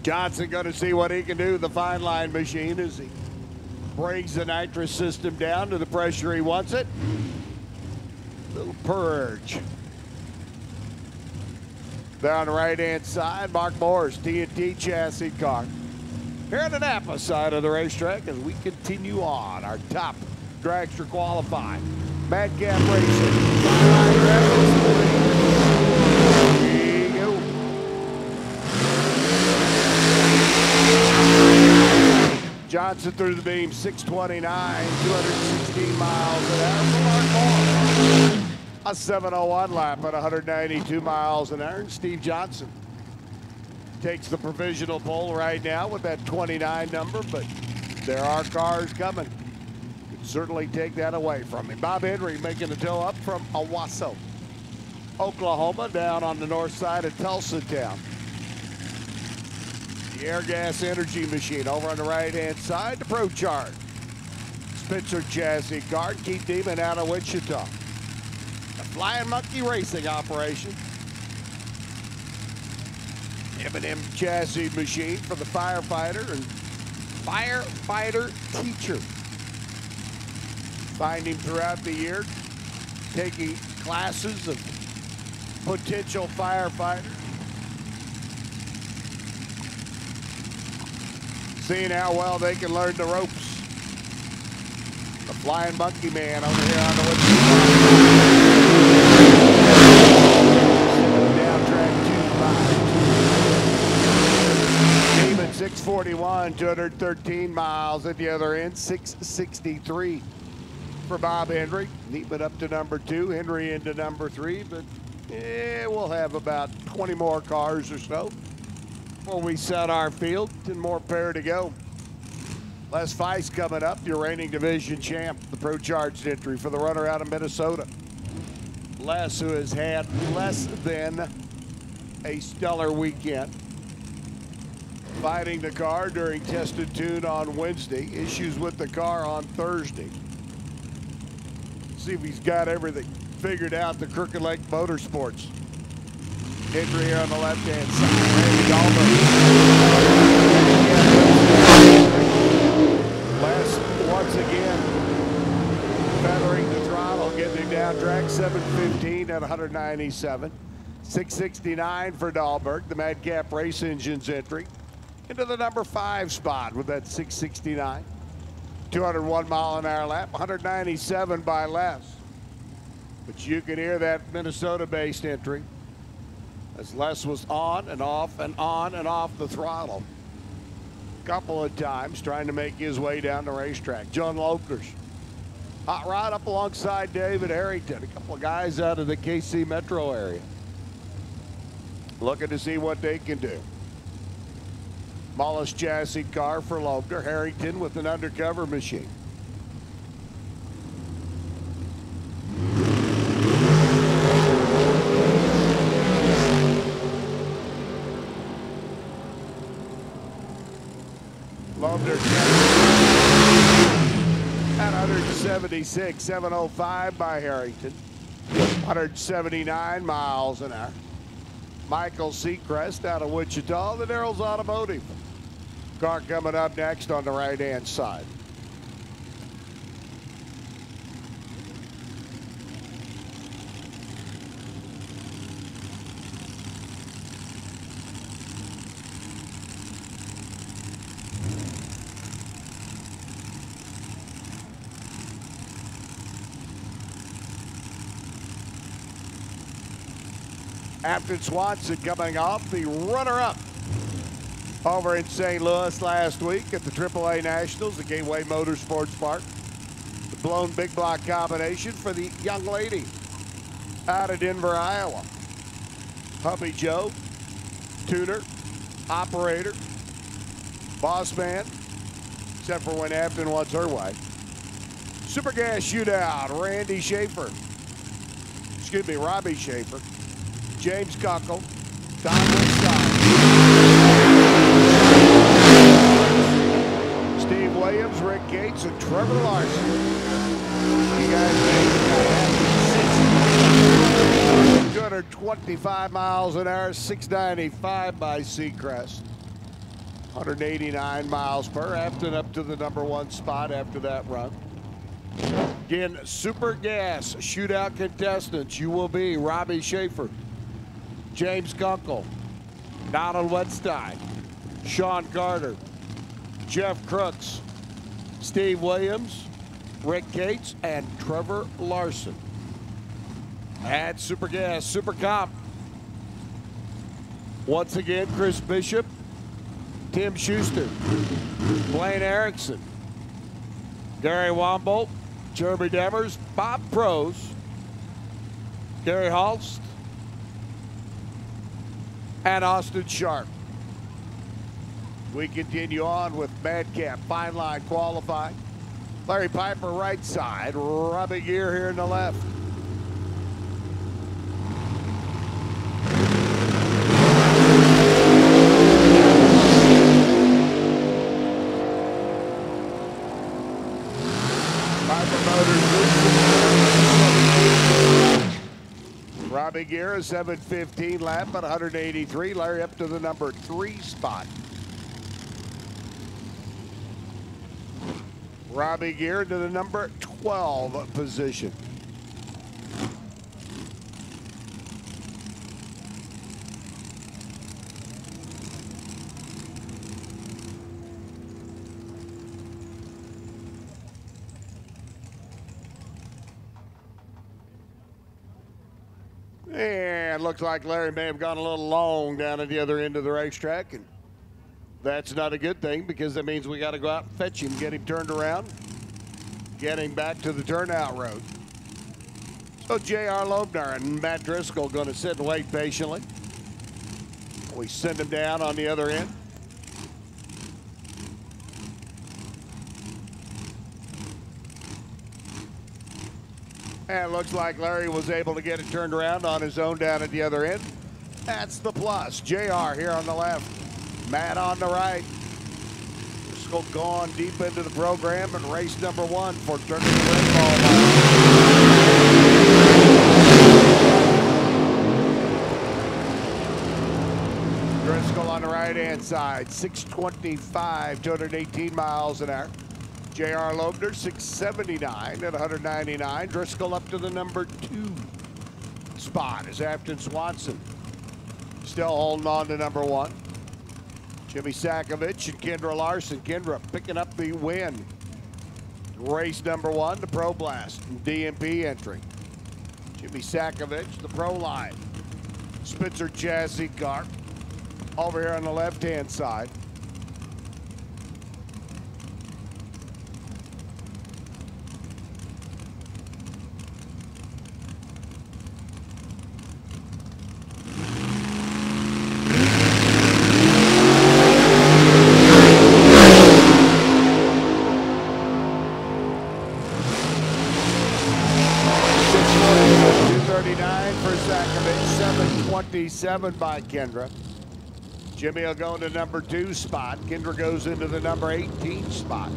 Johnson going to see what he can do with the fine line machine as he brings the nitrous system down to the pressure he wants it. Little purge. Down the right-hand side, Mark Morris, TNT chassis car. Here at the Napa side of the racetrack as we continue on our top dragster qualifying. Madcap Racing. Here you go. Johnson through the beam, 629, 216 miles an hour for Mark Morris. A 7:01 lap at 192 miles an hour. And Steve Johnson takes the provisional pole right now with that 29 number, but there are cars coming. Could certainly take that away from him. Bob Henry making the tow up from Owasso, Oklahoma, down on the north side of Tulsa town. The Air Gas Energy machine over on the right-hand side, the ProCharge. Spencer chassis car, Keith Demon out of Wichita. The Flying Monkey Racing operation. M&M chassis machine for the firefighter and firefighter teacher. Find him throughout the year, taking classes of potential firefighters. Seeing how well they can learn the ropes. The Flying Monkey Man over here on the down track 2-5. Demon 641, 213 miles at the other end, 663 for Bob Henry. Neatman up to number 2, Henry into number 3, but we'll have about 20 more cars or so before we set our field. 10 more pair to go. Les Feist coming up, your reigning division champ, the ProCharged entry for the runner out of Minnesota. Les, who has had less than a stellar weekend. Fighting the car during test and tune on Wednesday. Issues with the car on Thursday. See if he's got everything figured out. The Crooked Lake Motorsports. Entry here on the left-hand side. Randy Dahlberg. Les once again feathering the throttle, getting him down track. 715 at 197. 669 for Dahlberg, the Madcap Race Engines entry into the number 5 spot with that 669. 201 mile an hour lap, 197 by Les. But you can hear that Minnesota-based entry as Les was on and off and on and off the throttle a couple of times trying to make his way down the racetrack. John Lokers, hot rod up alongside David Harrington, a couple of guys out of the KC metro area. Looking to see what they can do. Mullis chassis car for Loebner. Harrington with an undercover machine. Loebner at 176, 705 by Harrington. 179 miles an hour. Michael Seacrest out of Wichita, the Darrell's Automotive. Car coming up next on the right-hand side. Afton Swanson coming off the runner-up over in St. Louis last week at the AAA Nationals, the Gateway Motorsports Park. The blown big block combination for the young lady out of Denver, Iowa. Puppy Joe, tuner, operator, boss man, except for when Afton wants her way. Super Gas Shootout, Randy Schaefer. Excuse me, Robbie Schaefer. James Cockle, Don Woodstock, Steve Williams, Rick Gates, and Trevor Larson. You guys made 225 miles an hour, 695 by Seacrest. 189 miles per, Afton up to the #1 spot after that run. Again, Super Gas shootout contestants, you will be Robbie Schaefer, James Kunkel, Donald Wetstein, Sean Carter, Jeff Crooks, Steve Williams, Rick Cates, and Trevor Larson. At Super Gas, Super Comp, once again, Chris Bishop, Tim Schuster, Blaine Erickson, Gary Wombolt, Jeremy Demers, Bob Prose, Gary Halst, and Austin Sharp. We continue on with Madcap Fine Line qualifying. Larry Piper right side, Robbie Gear here in the left. Robbie Gear, a 7:15 lap at 183. Larry up to the #3 spot. Robbie Gear to the #12 position. And looks like Larry may have gone a little long down at the other end of the racetrack, and that's not a good thing because that means we got to go out and fetch him, get him turned around, get him back to the turnout road. So J.R. Loebner and Matt Driscoll going to sit and wait patiently. We send him down on the other end. And it looks like Larry was able to get it turned around on his own down at the other end. That's the plus. JR here on the left, Matt on the right. Driscoll gone deep into the program and race #1 for turning the red ball line. Driscoll on the right-hand side, 625, 218 miles an hour. J.R. Loebner, 679 at 199. Driscoll up to the #2 spot is Afton Swanson. Still holding on to #1. Jimmy Sakovich and Kendra Larson. Kendra picking up the win. Race #1, the Pro Blast. DMP entry. Jimmy Sakovich, the Pro Line. Spitzer chassis car over here on the left-hand side. .7 by Kendra. Jimmy will go into #2 spot. Kendra goes into the #18 spot.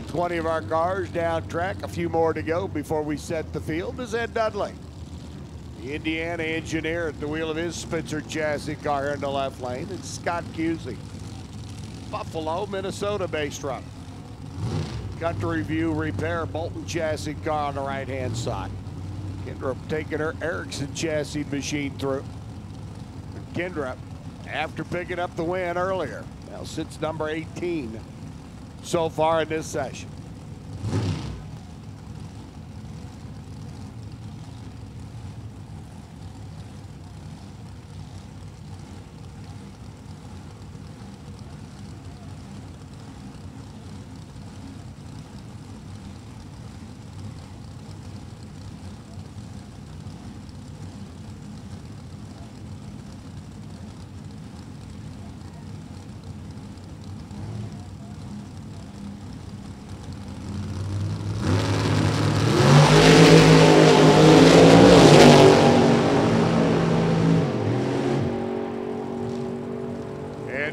20 of our cars down track. A few more to go before we set the field is Ed Dudley, the Indiana engineer at the wheel of his Spitzer chassis car here in the left lane, and Scott Cusey, Buffalo, Minnesota-based runner. Country View Repair, Bolton chassis car on the right-hand side. Kendra taking her Erickson chassis machine through. Kendra, after picking up the win earlier, now sits #18 so far in this session.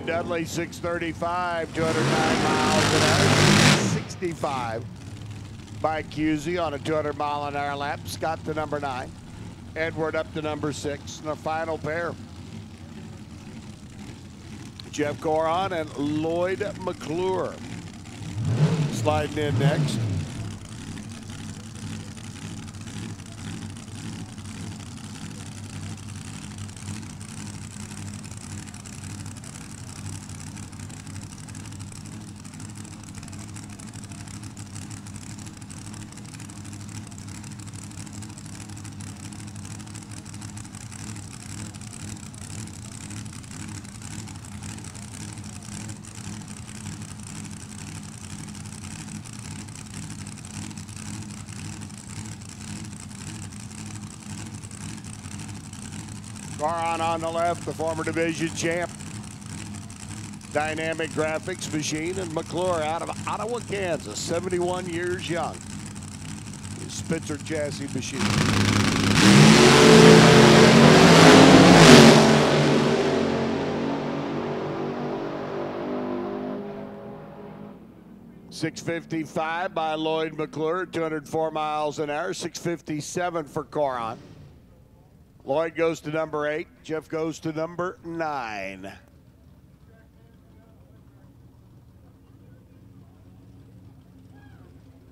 Dudley, 635, 209 miles an hour, 65 by Cusey on a 200-mile-an-hour lap. Scott to #9, Edward up to #6, and the final pair. Jeff Goron and Lloyd McClure sliding in next. Goron on the left, the former division champ. Dynamic graphics machine, and McClure out of Ottawa, Kansas, 71 years young. Spitzer chassis machine. .655 by Lloyd McClure, 204 miles an hour. 657 for Goron. Lloyd goes to number 8. Jeff goes to number 9.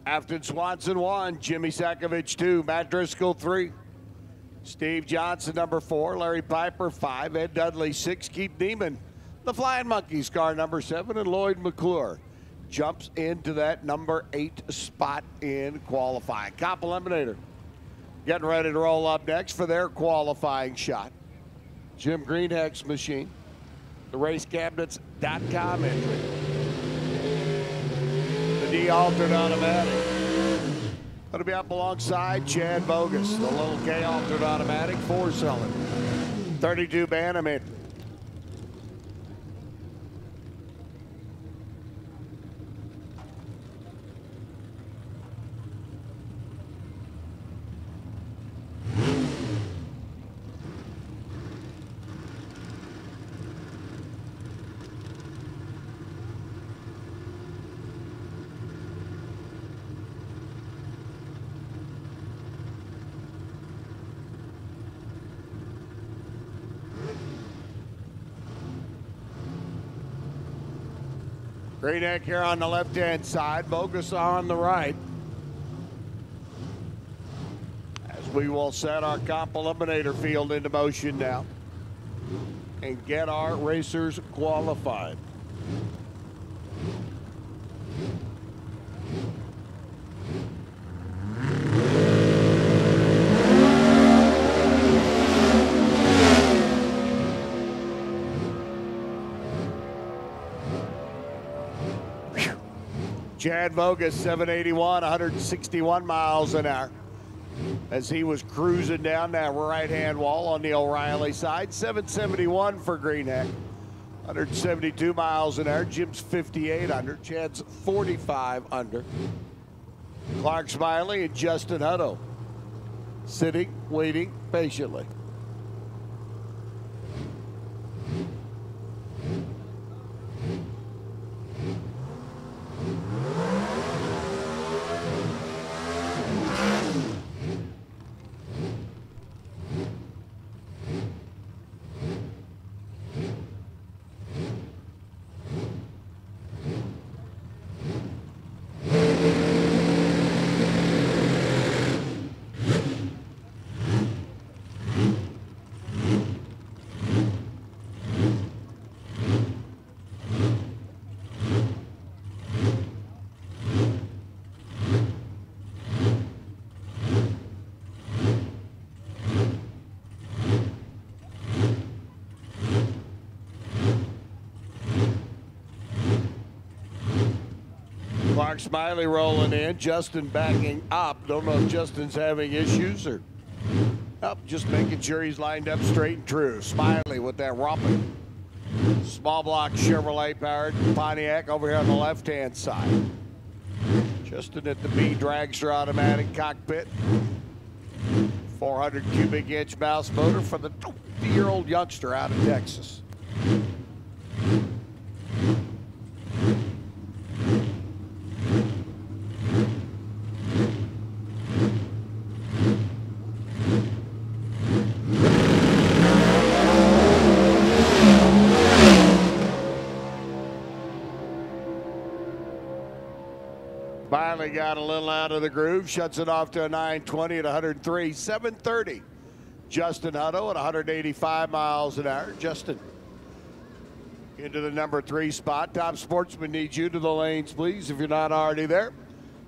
Afton Swanson 1, Jimmy Sakovic 2, Matt Driscoll 3, Steve Johnson number 4, Larry Piper 5, Ed Dudley 6, Keith Neiman, the Flying Monkeys car number 7, and Lloyd McClure jumps into that number 8 spot in qualifying. Comp Eliminator getting ready to roll up next for their qualifying shot. Jim Greenheck's machine, the racecabinets.com entry. D-altered automatic. Going to be up alongside Chad Bogus, the little K-altered automatic 4-cylinder. 32 Bantam entry. Greenheck here on the left-hand side, Bogus on the right. As we will set our Comp Eliminator field into motion now and get our racers qualified. Chad Bogus, 781, 161 miles an hour as he was cruising down that right-hand wall on the O'Reilly side. 771 for Greenheck, 172 miles an hour. Jim's 58 under, Chad's 45 under. Clark Smiley and Justin Hutto sitting, waiting patiently. Clark Smiley rolling in, Justin backing up. Don't know if Justin's having issues or just making sure he's lined up straight and true. Smiley with that romping small block Chevrolet powered Pontiac over here on the left-hand side. Justin at the B dragster automatic cockpit. 400 cubic inch mouse motor for the 20-year-old youngster out of Texas. Finally got a little out of the groove, shuts it off to a 920 at 103, 730. Justin Hutto at 185 miles an hour. Justin into the number 3 spot. Top Sportsman needs you to the lanes, please, if you're not already there.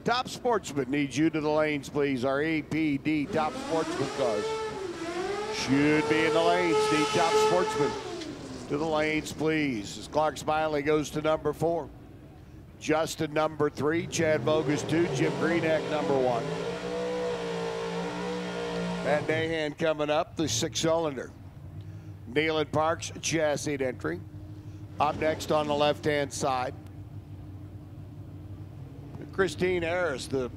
Top Sportsman needs you to the lanes, please. Our APD Top Sportsman cars should be in the lanes. Need Top Sportsman to the lanes, please. As Clark Smiley goes to number 4. Justin number 3, Chad Bogus 2, Jim Greenack number 1. Matt Nahan coming up, the 6-cylinder. Nealon Parks, chassis entry. Up next on the left-hand side, Christine Harris, the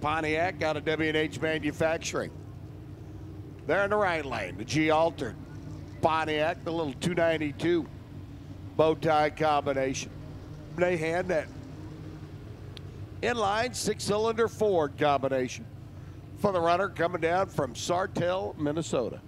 Pontiac out of W&H Manufacturing. There in the right lane, the G-Altered Pontiac, the little 292 bow tie combination. Nahan, that inline 6-cylinder Ford combination for the runner coming down from Sartell, Minnesota.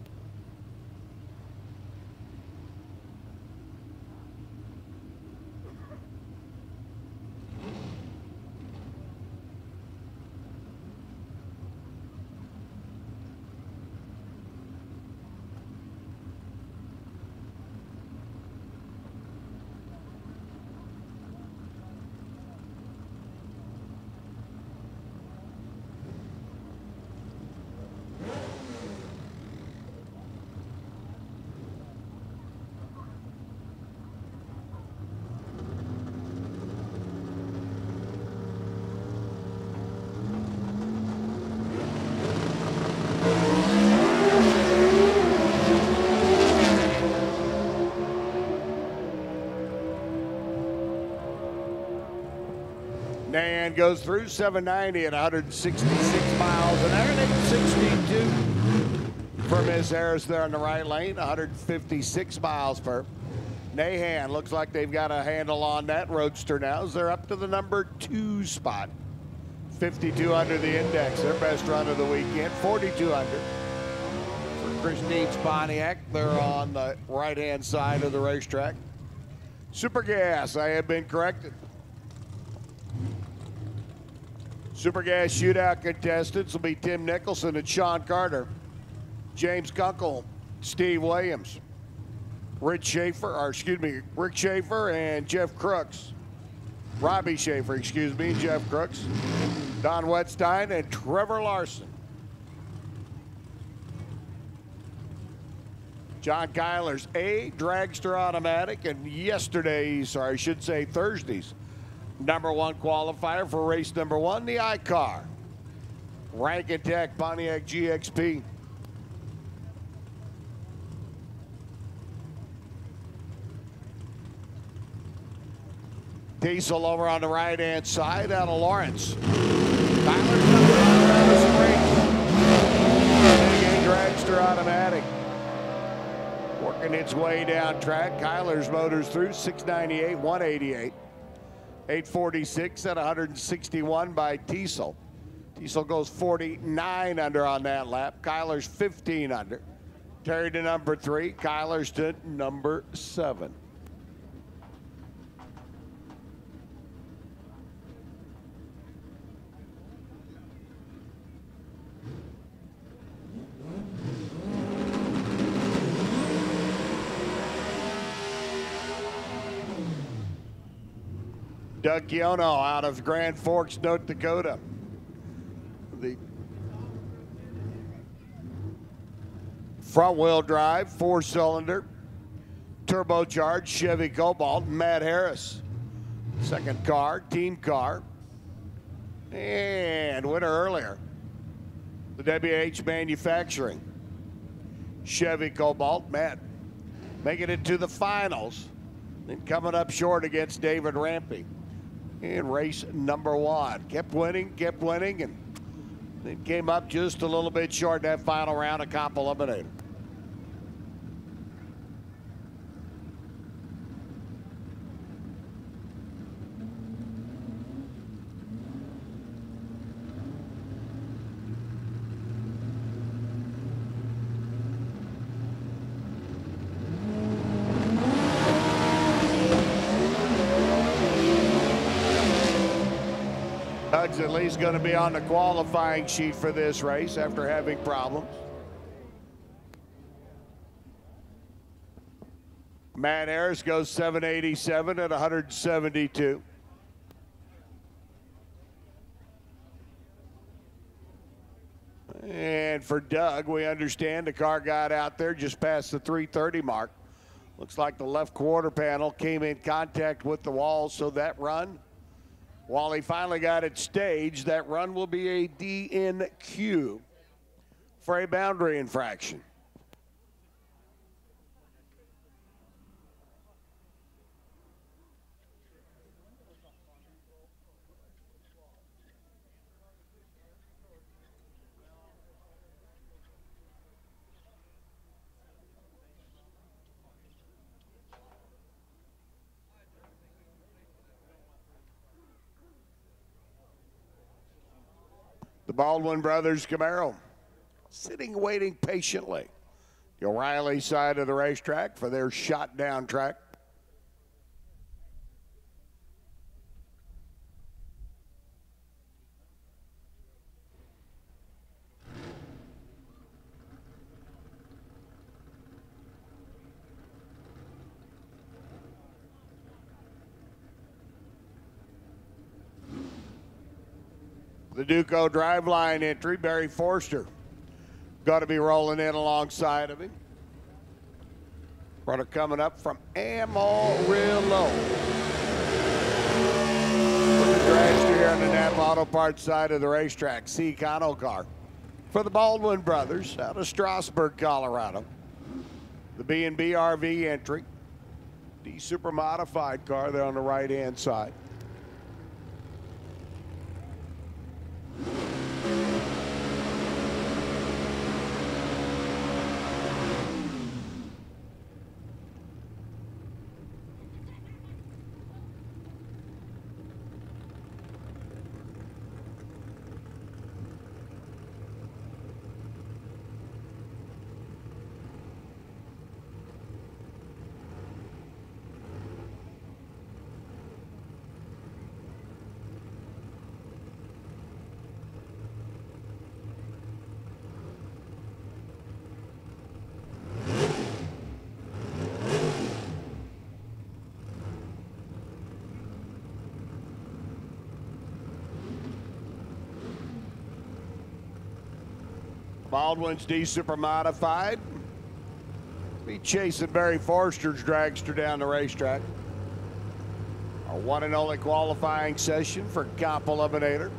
Nahan goes through 790 at 166 miles an hour, 862 for Miss Harris there in the right lane, 156 miles per. Nahan looks like they've got a handle on that roadster now as they're up to the number 2 spot. 52 under the index, their best run of the weekend, 42 under. For Christine's Pontiac, they're on the right-hand side of the racetrack. Super Gas, I have been corrected. Super Gas shootout contestants will be Tim Nicholson and Sean Carter, James Kunkel, Steve Williams, Rick Schaefer and Jeff Crooks. Robbie Schaefer, Jeff Crooks, Don Wetstein and Trevor Larson. John Kyler's A dragster automatic and Thursday's number 1 qualifier for race number 1, the iCar. Rankin Tech Pontiac GXP. Diesel over on the right-hand side out of Lawrence. Tyler's number 1 dragster automatic. Working its way down track. Kyler's motors through 698, 188. 846 at 161 by Diesel. Diesel goes 49 under on that lap. Kyler's 15 under. Terry to number 3. Kyler's to number 7. Doug Giono out of Grand Forks, North Dakota. The front-wheel drive, 4-cylinder, turbocharged Chevy Cobalt, Matt Harris. Second car, team car. And winner earlier, the WH Manufacturing. Chevy Cobalt, Matt making it to the finals. Then coming up short against David Rampy in race number 1. Kept winning, and then came up just a little bit short that final round, a comp eliminator. Doug's at least going to be on the qualifying sheet for this race after having problems. Matt Harris goes 787 at 172. And for Doug, we understand the car got out there just past the 330 mark. Looks like the left quarter panel came in contact with the wall, so that run, while he finally got it staged, that run will be a DNQ for a boundary infraction. The Baldwin Brothers Camaro sitting, waiting patiently. The O'Reilly side of the racetrack for their shot down track. The Duco driveline entry, Barry Forster, got to be rolling in alongside of him. Runner coming up from Amarillo. With the dragster here on the Napa Auto Parts side of the racetrack, C. Cano car for the Baldwin Brothers out of Strasburg, Colorado. The B&B RV entry, the super modified car there on the right-hand side. Baldwin's D Super Modified. Be chasing Barry Forster's dragster down the racetrack. Our one and only qualifying session for Comp Eliminator.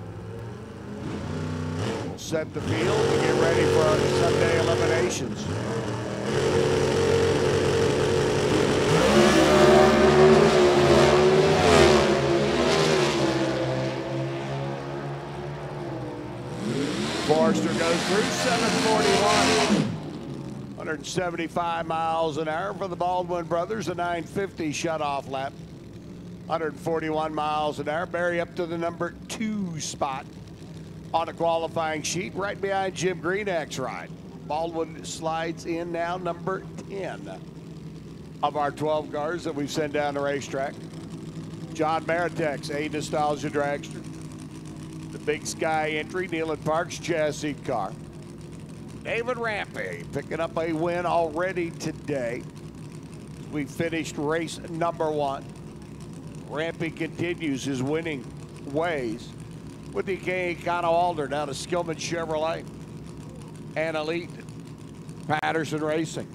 We'll set the field and get ready for our Sunday eliminations. Forster goes through 741, 175 miles an hour for the Baldwin Brothers, a 950 shutoff lap, 141 miles an hour. Barry up to the number 2 spot on the qualifying sheet, right behind Jim Greenack's ride. Baldwin slides in now number 10 of our 12 cars that we've sent down the racetrack. John Maritex, a Nostalgia dragster. Big Sky entry, Neyland Parks chassis car. David Rampy picking up a win already today. We finished race number 1. Rampy continues his winning ways with the K. Cano Alder out of Skillman Chevrolet and Elite Patterson Racing.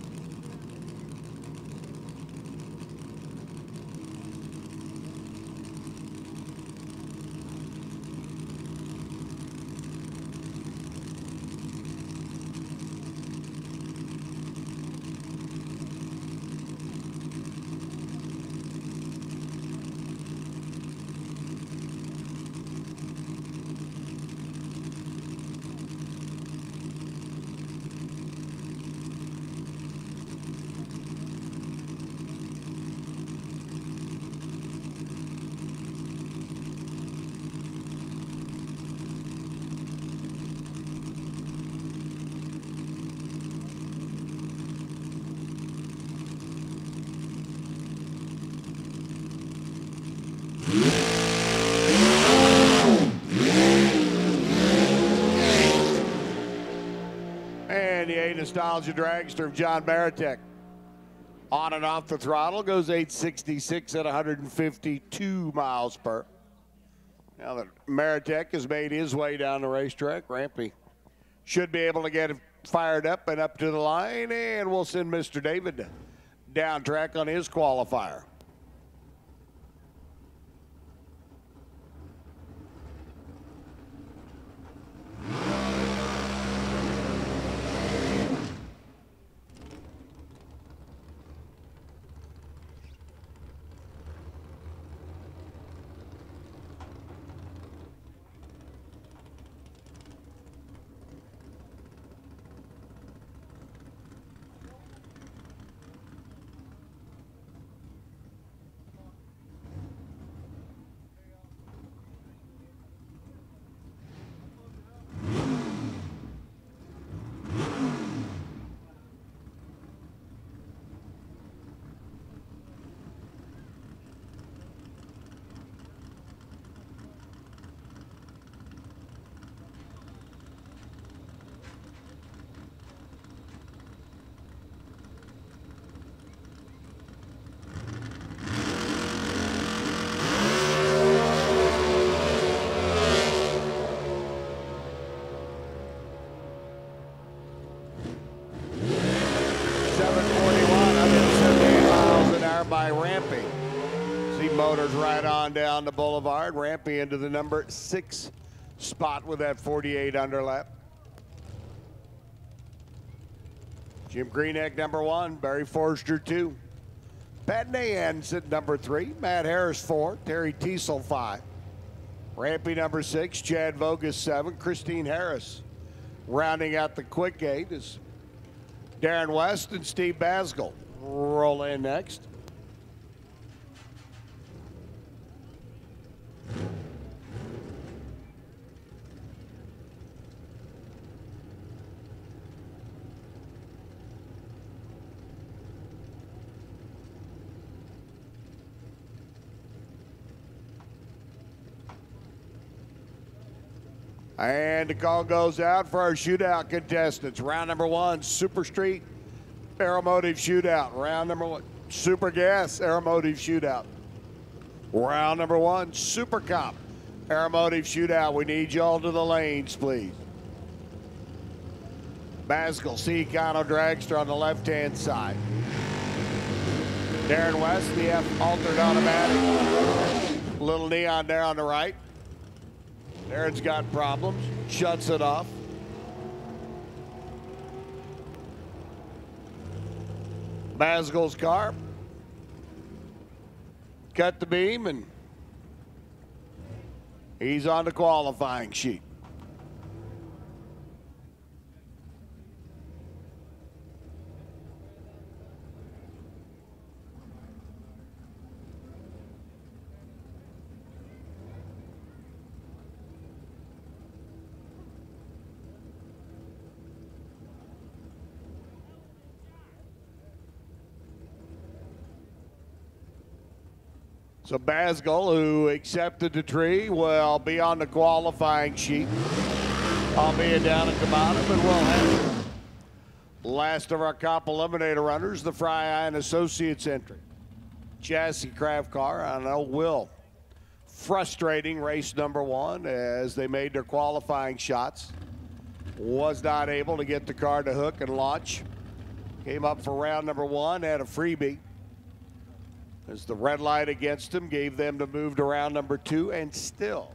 Nostalgia Dragster of John Maritek. On and off the throttle, goes 866 at 152 miles per. Now that Maritek has made his way down the racetrack, Rampy should be able to get it fired up and up to the line, and we'll send Mr. David down track on his qualifier. By Rampy. See Motors right on down the boulevard. Rampy into the number 6 spot with that 48 underlap. Jim Greenegg number 1, Barry Forster 2. Pat Nahan sitting number 3, Matt Harris 4, Terry Teasel 5. Rampy number 6, Chad Vogus 7, Christine Harris. Rounding out the quick gate is Darren West and Steve Basgall. Roll in next. And the call goes out for our shootout contestants. Round number 1, Super Street Aeromotive Shootout. Round number 1, Super Gas Aeromotive Shootout. Round number 1, Super Cop Aeromotive Shootout. We need y'all to the lanes, please. Basgall, C. Econo Dragster on the left-hand side. Darren West, the F altered automatic. Little Neon there on the right. Darren's got problems, shuts it off. Basgall's car cut the beam, and he's on the qualifying sheet. So Basgall, who accepted the tree, will be on the qualifying sheet, albeit down at the bottom, and we'll have last of our Cop Eliminator runners, the Fry and Associates entry. Chassis Craft car on Old Will. Frustrating race number 1 as they made their qualifying shots. Was not able to get the car to hook and launch. Came up for round number 1, had a freebie. As the red light against them gave them to move to round number 2, and still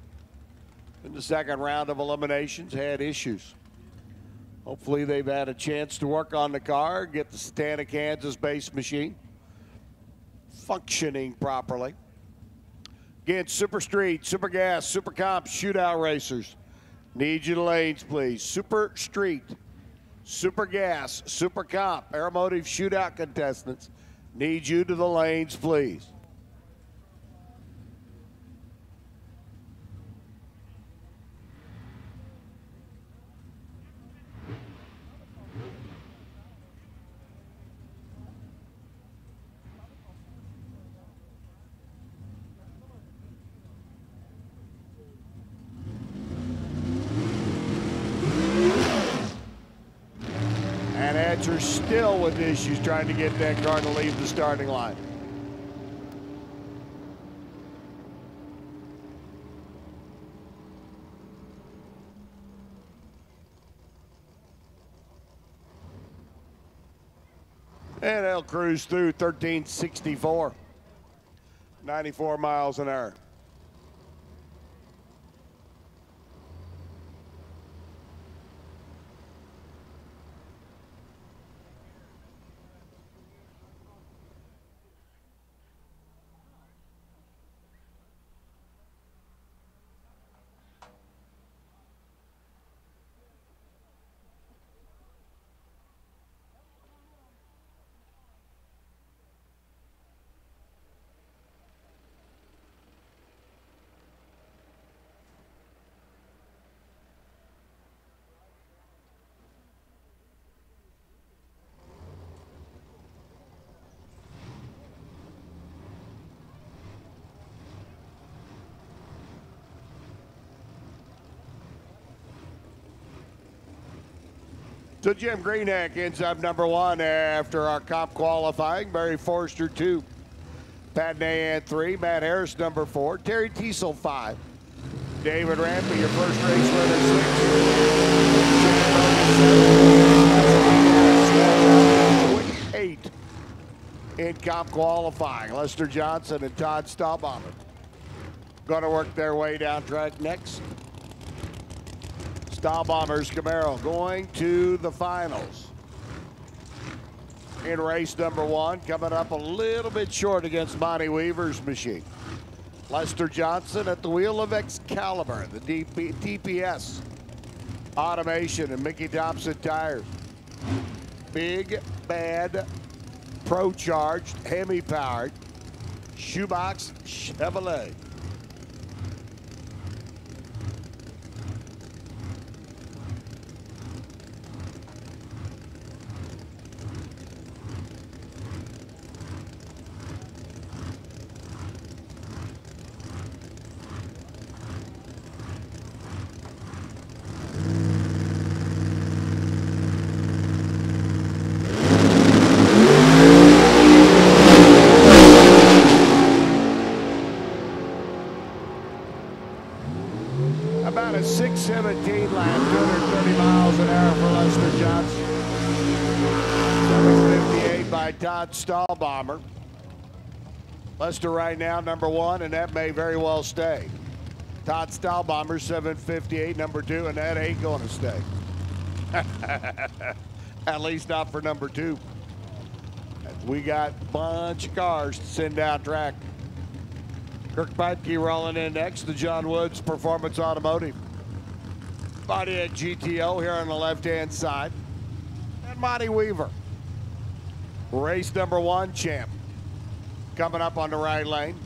in the second round of eliminations had issues. Hopefully they've had a chance to work on the car, get the Santa Kansas based machine functioning properly. Again, Super Street, Super Gas, Super Comp, Shootout Racers. Need you to lanes, please. Super Street, Super Gas, Super Comp, Aeromotive Shootout contestants. Need you to the lanes, please. And Spencer still with issues trying to get that car to leave the starting line. And they'll cruise through 1364, 94 miles an hour. So Jim Greenhack ends up #1 after our comp qualifying. Barry Forster 2, Pat Nahan 3, Matt Harris #4, Terry Teasel 5, David Rampy your first race winner 6, 8 in comp qualifying. Lester Johnson and Todd Stahlbomber going to work their way down track next. Stahlbomber's Camaro going to the finals. In race #1, coming up a little bit short against Monty Weaver's machine. Lester Johnson at the wheel of Excalibur, the DPS automation and Mickey Thompson tires. Big Bad Pro Charged, Hemi powered Shoebox Chevrolet. About a 6:17 lap, 230 miles an hour for Lester Johnson. 7:58 by Todd Stahlbomber. Lester right now #1, and that may very well stay. Todd Stahlbomber 7:58, #2, and that ain't going to stay. At least not for #2. We got a bunch of cars to send down track. Kirk Piepke rolling in next, the John Woods Performance Automotive. Pontiac GTO here on the left-hand side. And Monty Weaver, race #1 champ, coming up on the right lane.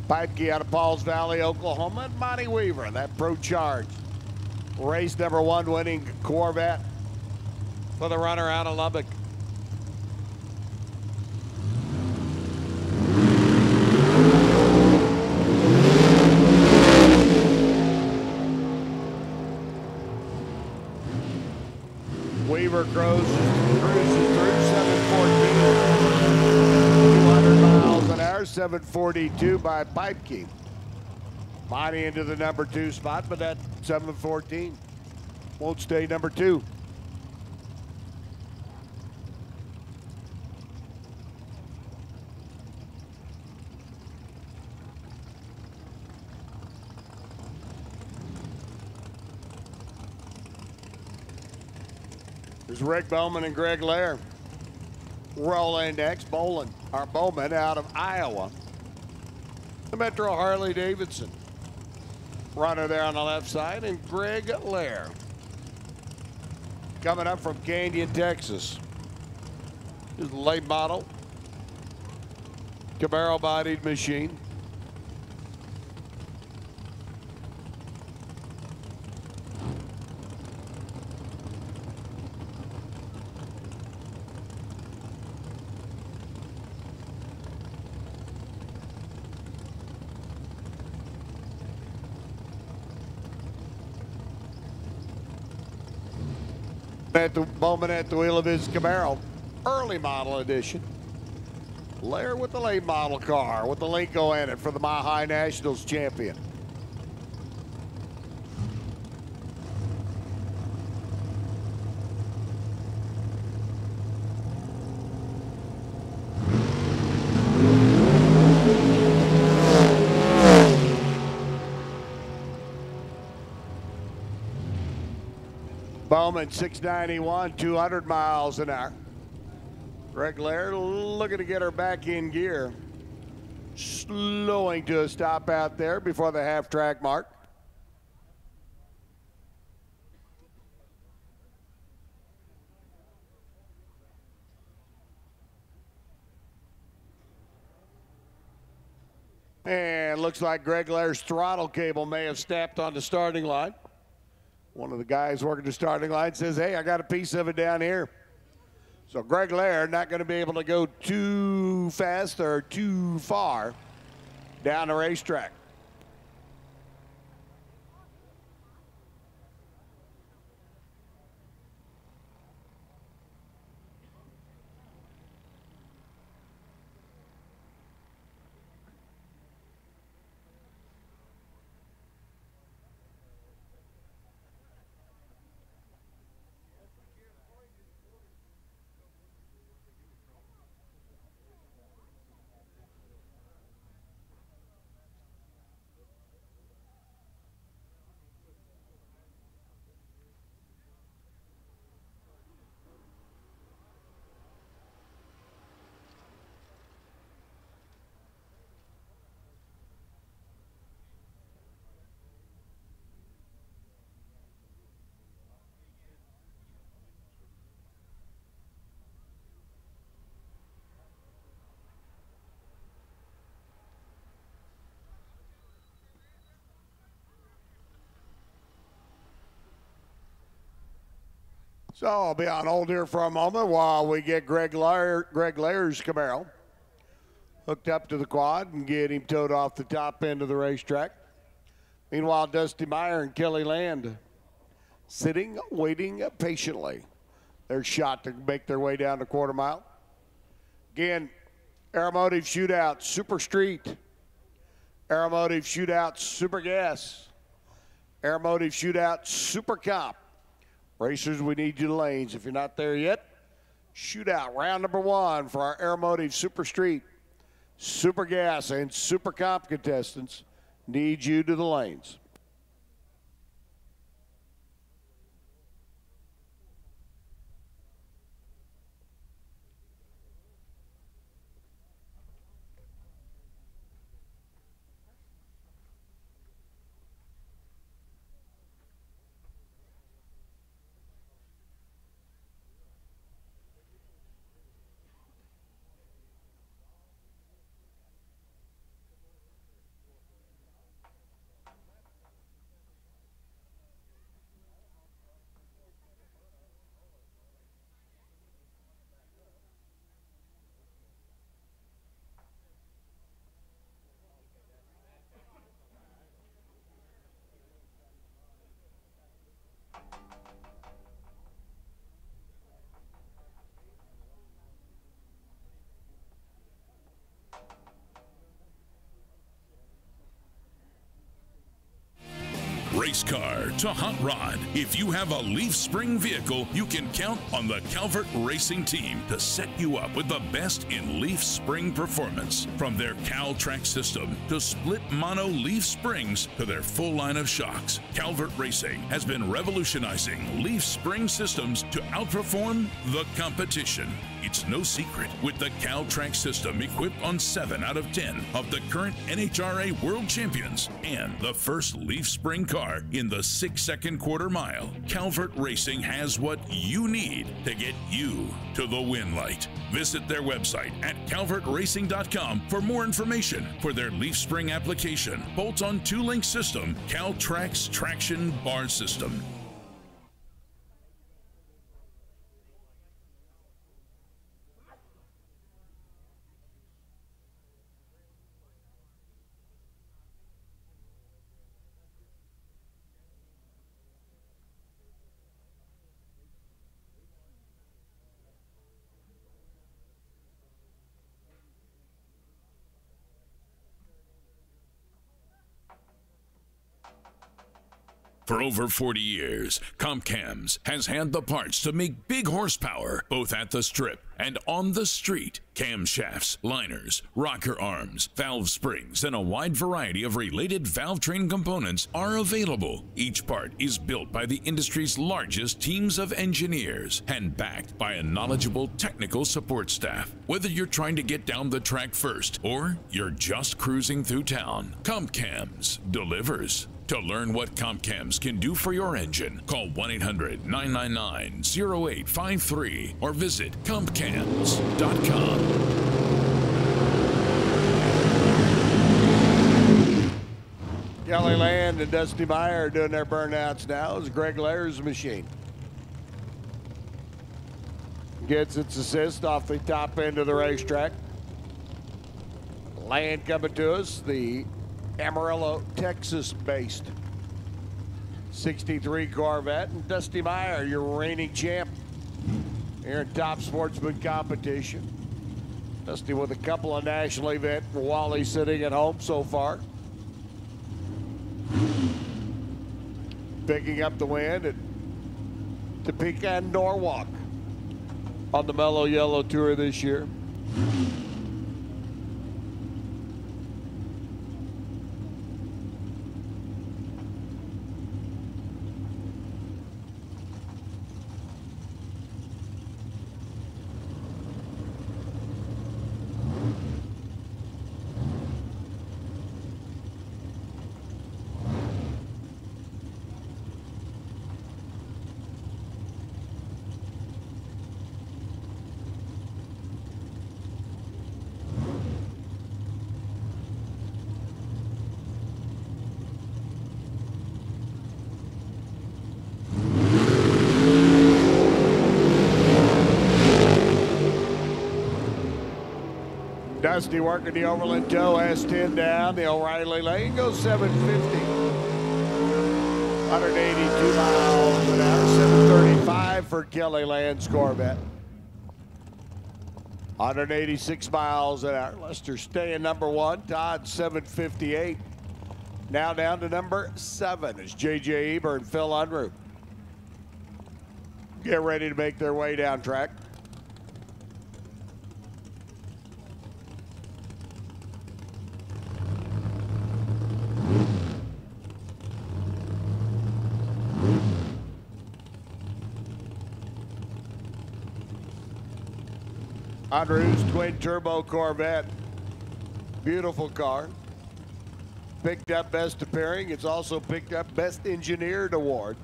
Piepke out of Pauls Valley, Oklahoma, and Monty Weaver in that Pro Charge. Race #1 winning Corvette for the runner out of Lubbock. Weaver cruises through 7:14. 200 miles an hour, 7:42 by Piepke. Monty into the #2 spot, but that 7:14 won't stay #2. There's Rick Bowman and Greg Lair. Rolling next, Bowman out of Iowa. The Metro Harley Davidson runner there on the left side, and Greg Lair coming up from Canyon, Texas. This is a late model Camaro bodied machine. At the moment at the wheel of his Camaro, early model edition. Lair with the late model car with the Linko in it for the Mile High Nationals champion. Bowman 691, 200 miles an hour. Greg Laird looking to get her back in gear. Slowing to a stop out there before the half-track mark. And looks like Greg Laird's throttle cable may have snapped on the starting line. One of the guys working the starting line says, hey, I got a piece of it down here. So Greg Laird not going to be able to go too fast or too far down the racetrack. So I'll be on hold here for a moment while we get Greg Laird's Camaro hooked up to the quad and get him towed off the top end of the racetrack. Meanwhile, Dusty Meyer and Kelly Land sitting, waiting patiently. Their shot to make their way down the quarter mile. Again, Aeromotive Shootout, Super Street. Aeromotive Shootout, Super Gas. Aeromotive Shootout, Super Comp. Racers, we need you to lanes. If you're not there yet, shootout round number 1 for our Aeromotive Super Street, Super Gas, and Super Comp contestants. Need you to the lanes. Race car to hot rod. If you have a Leaf Spring vehicle, you can count on the Calvert Racing Team to set you up with the best in Leaf Spring performance. From their Cal-Track system to split mono Leaf Springs to their full line of shocks, Calvert Racing has been revolutionizing Leaf Spring systems to outperform the competition. It's no secret, with the Cal-Track system equipped on 7 out of 10 of the current NHRA World Champions and the first Leaf Spring car in the 6-second quarter mile, Calvert Racing has what you need to get you to the win light. Visit their website at calvertracing.com for more information for their Leaf Spring application, bolt-on 2-link system, Cal-Track's traction bar system. For over 40 years, CompCams has had the parts to make big horsepower both at the strip and on the street. Camshafts, liners, rocker arms, valve springs, and a wide variety of related valve train components are available. Each part is built by the industry's largest teams of engineers and backed by a knowledgeable technical support staff. Whether you're trying to get down the track first or you're just cruising through town, CompCams delivers. To learn what CompCams can do for your engine, call 1-800-999-0853 or visit compcams.com. Kelly Land and Dusty Meyer doing their burnouts now as Greg Lair's machine gets its assist off the top end of the racetrack. Land coming to us, the Amarillo, Texas-based 63 Corvette, and Dusty Meyer, your reigning champ here in Top Sportsman competition. Dusty with a couple of national events for Wally sitting at home so far. Picking up the win at Topeka and Norwalk on the Mellow Yellow Tour this year. Dusty working the Overland toe, S10 down. The O'Reilly lane goes 750. 182 miles an hour, 735 for Kelly Land's Corvette. 186 miles an hour. Lester staying number one. Todd 758. Now down to number 7 is J.J. Eber and Phil Unruh. Get ready to make their way down track. Unruh's twin turbo Corvette. Beautiful car. Picked up best appearing. It's also picked up best engineered awards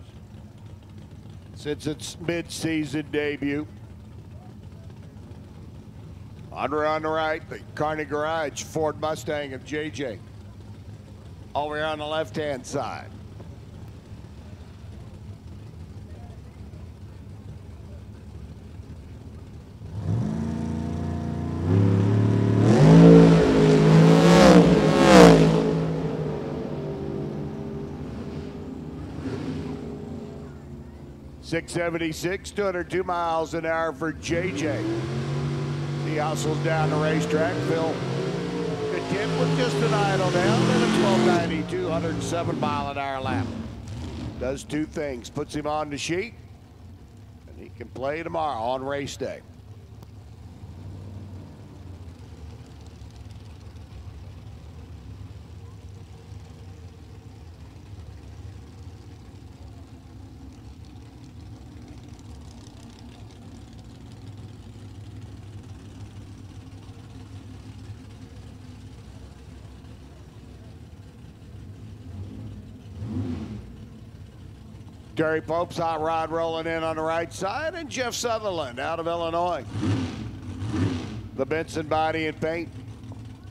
since its mid-season debut. Unruh on the right, the Kearney Garage Ford Mustang of JJ. Over here on the left-hand side. .676, 202 miles an hour for JJ. He hustles down the racetrack. Phil content with just an idle down and a 1292, 107 mile an hour lap. Does two things, puts him on the sheet, and he can play tomorrow on race day. Terry Pope's hot rod rolling in on the right side, and Jeff Sutherland out of Illinois. The Benson body and paint,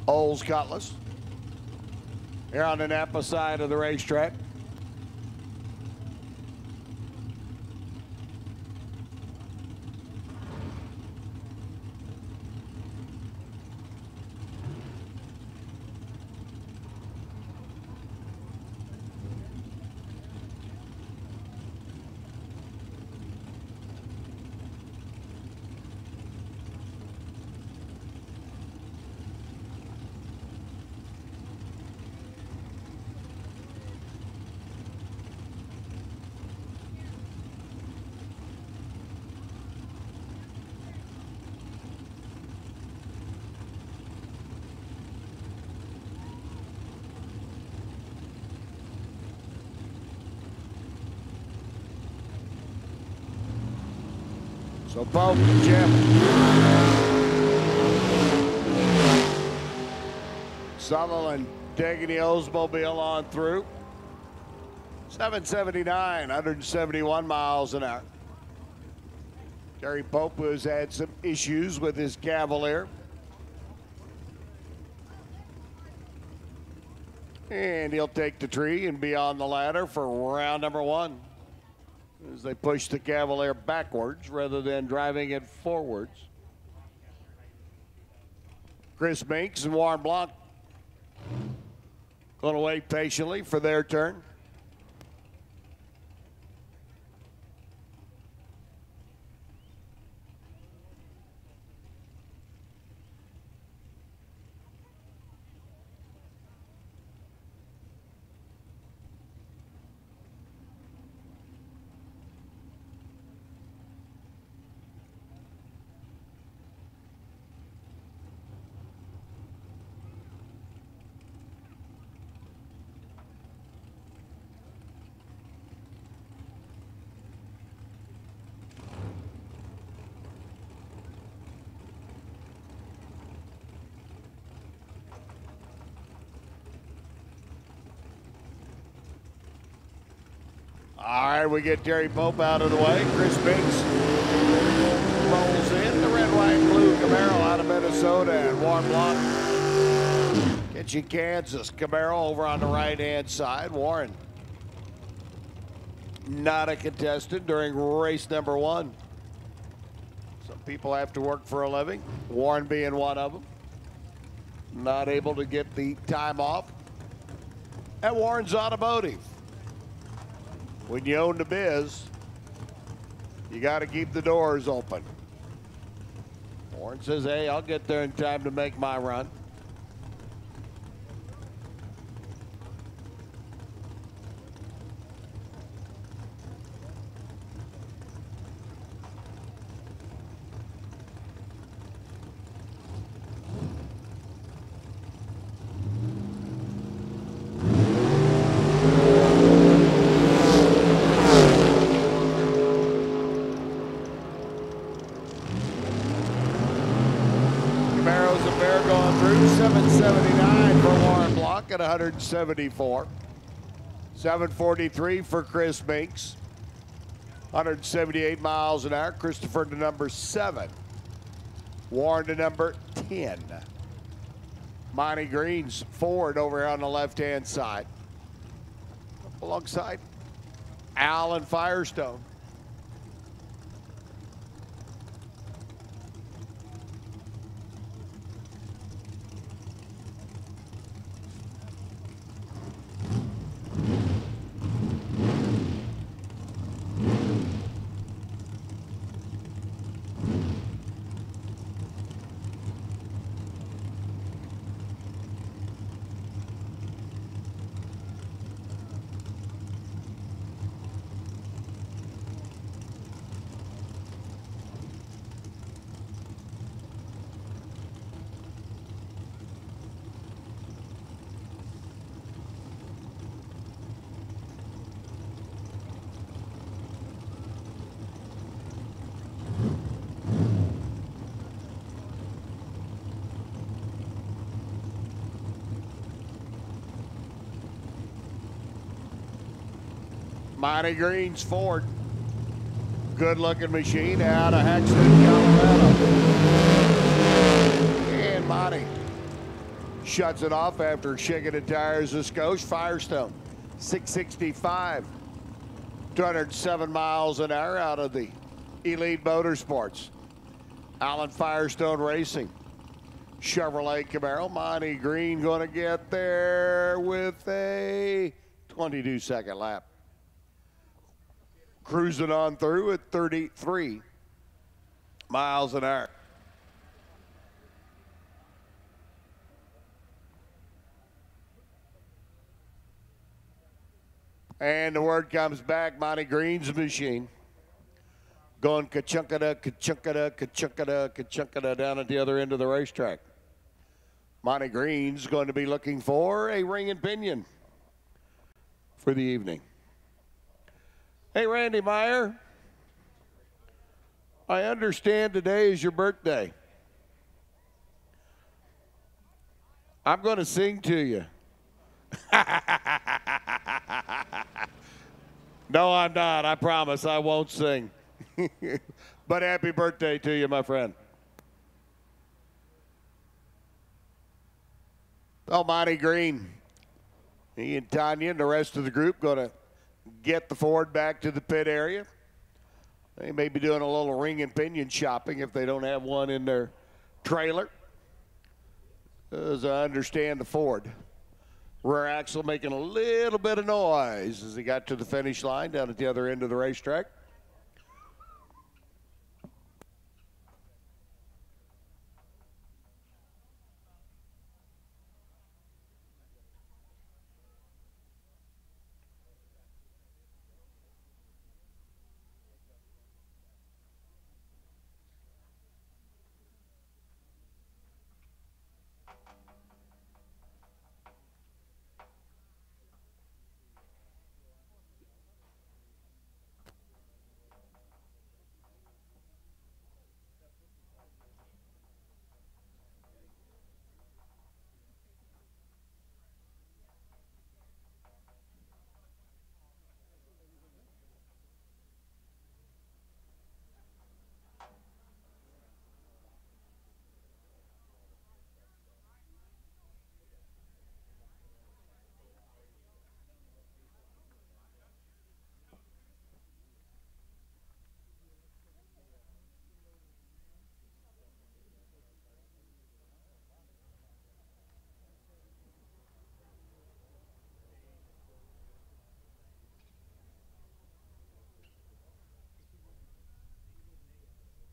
Olds Cutlass. Here on the Napa side of the racetrack. So Pope, Jim. Sutherland taking the Oldsmobile on through. 779, 171 miles an hour. Terry Pope has had some issues with his Cavalier. And he'll take the tree and be on the ladder for round number one as they push the Cavalier backwards rather than driving it forwards. Chris Binks and Warren Blanc going to wait patiently for their turn. All right, we get Terry Pope out of the way. Chris Binks rolls in. The red, white, blue Camaro out of Minnesota, and Warren Blanc gets you Kansas. Camaro over on the right-hand side. Warren not a contestant during race number one. Some people have to work for a living. Warren being one of them. Not able to get the time off at Warren's Automotive. When you own the biz, you got to keep the doors open. Warren says, hey, I'll get there in time to make my run. Camaro's a bear going through. 779 for Warren Blanc at 174. 743 for Chris Binks. 178 miles an hour. Christopher to number 7. Warren to number 10. Monty Green's Ford over here on the left-hand side. Alongside Alan Firestone. Monty Green's Ford. Good looking machine out of Haxton, Colorado. And Monty shuts it off after shaking the tires of Scotia. Firestone, 665. 207 miles an hour out of the Elite Motorsports. Alan Firestone Racing. Chevrolet Camaro. Monty Green going to get there with a 22-second lap. Cruising on through at 33 miles an hour. And the word comes back, Monty Green's machine. Going ka-chunkada, ka-chunkada, ka-chunkada, ka-chunkada down at the other end of the racetrack. Monty Green's going to be looking for a ring and pinion for the evening. Hey, Randy Meyer. I understand today is your birthday. I'm going to sing to you. No, I'm not. I promise I won't sing. But happy birthday to you, my friend. Oh, Monty Green. He and Tanya and the rest of the group going to get the Ford back to the pit area. They may be doing a little ring and pinion shopping if they don't have one in their trailer. As I understand, the Ford rear axle making a little bit of noise as he got to the finish line down at the other end of the racetrack.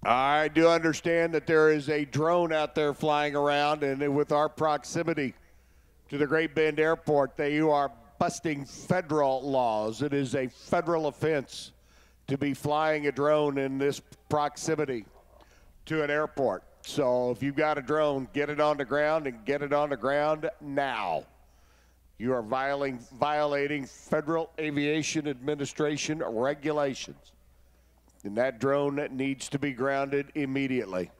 I do understand that there is a drone out there flying around, and with our proximity to the Great Bend Airport, you are busting federal laws. It is a federal offense to be flying a drone in this proximity to an airport. So if you've got a drone, get it on the ground and get it on the ground now. You are violating Federal Aviation Administration regulations. And that drone needs to be grounded immediately.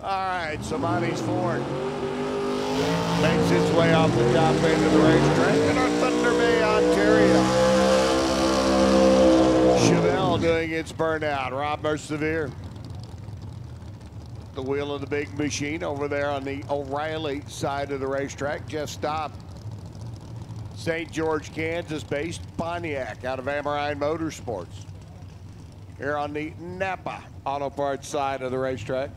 All right, so Monty's Ford makes its way off the top end of the racetrack in our Thunder Bay, Ontario. Chevelle doing its burnout. Rob Mercier, the wheel of the big machine over there on the O'Reilly side of the racetrack. Jeff Staub, St. George, Kansas-based Pontiac out of Amorine Motorsports. Here on the Napa Auto Parts side of the racetrack.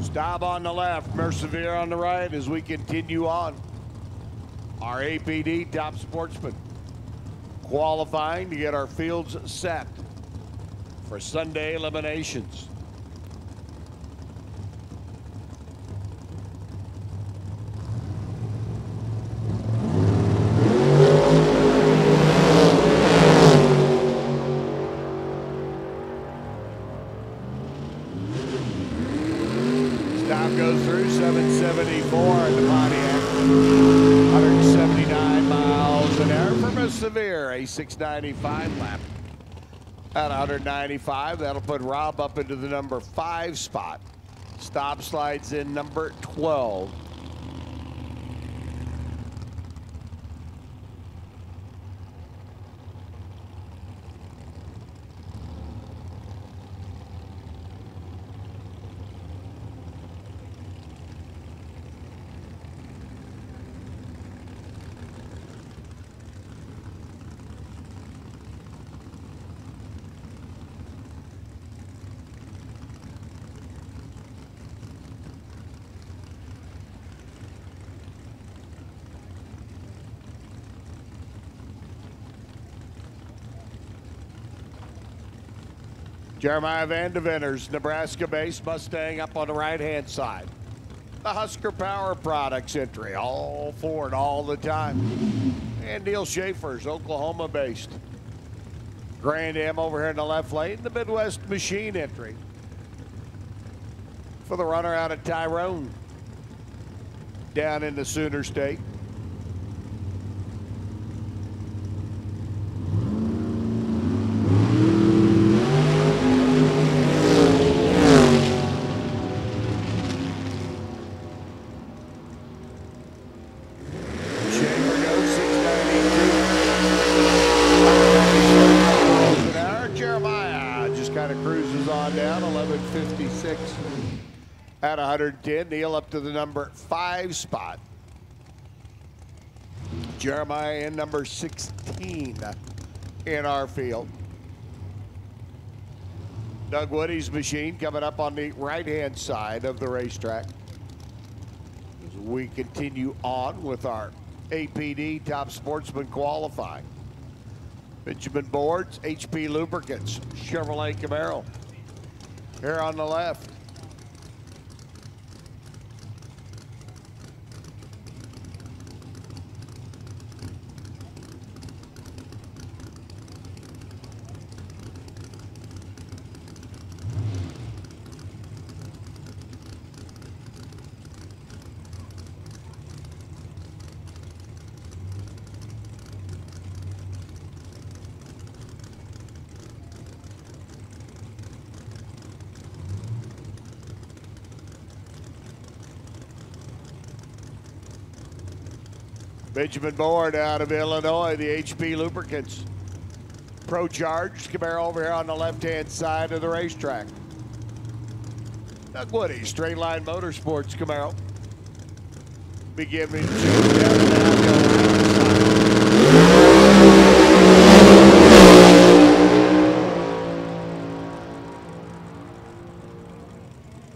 Staub on the left, Mercier on the right as we continue on. Our APD top sportsman qualifying to get our fields set for Sunday eliminations. Goes through 774 at the Pontiac, 179 miles an hour for Chris Severe, a 695 lap at 195. That'll put Rob up into the number 5 spot. Stop slides in number 12. Jeremiah Van Deventers, Nebraska-based Mustang up on the right-hand side. The Husker Power Products entry, all Ford all the time. And Neil Schaefer's Oklahoma-based. Grand Am over here in the left lane, the Midwest Machine entry. For the runner out of Tyrone, down in the Sooner State. At 110, Neil up to the number 5 spot. Jeremiah in number 16 in our field. Doug Woody's machine coming up on the right-hand side of the racetrack. As we continue on with our APD Top Sportsman qualifying. Benjamin Boards, HP Lubricants, Chevrolet Camaro. Here on the left. Benjamin Board out of Illinois, the HP Lubricants. Pro Charged Camaro over here on the left-hand side of the racetrack. Doug Woody, Straight Line Motorsports Camaro. Beginning to down and out.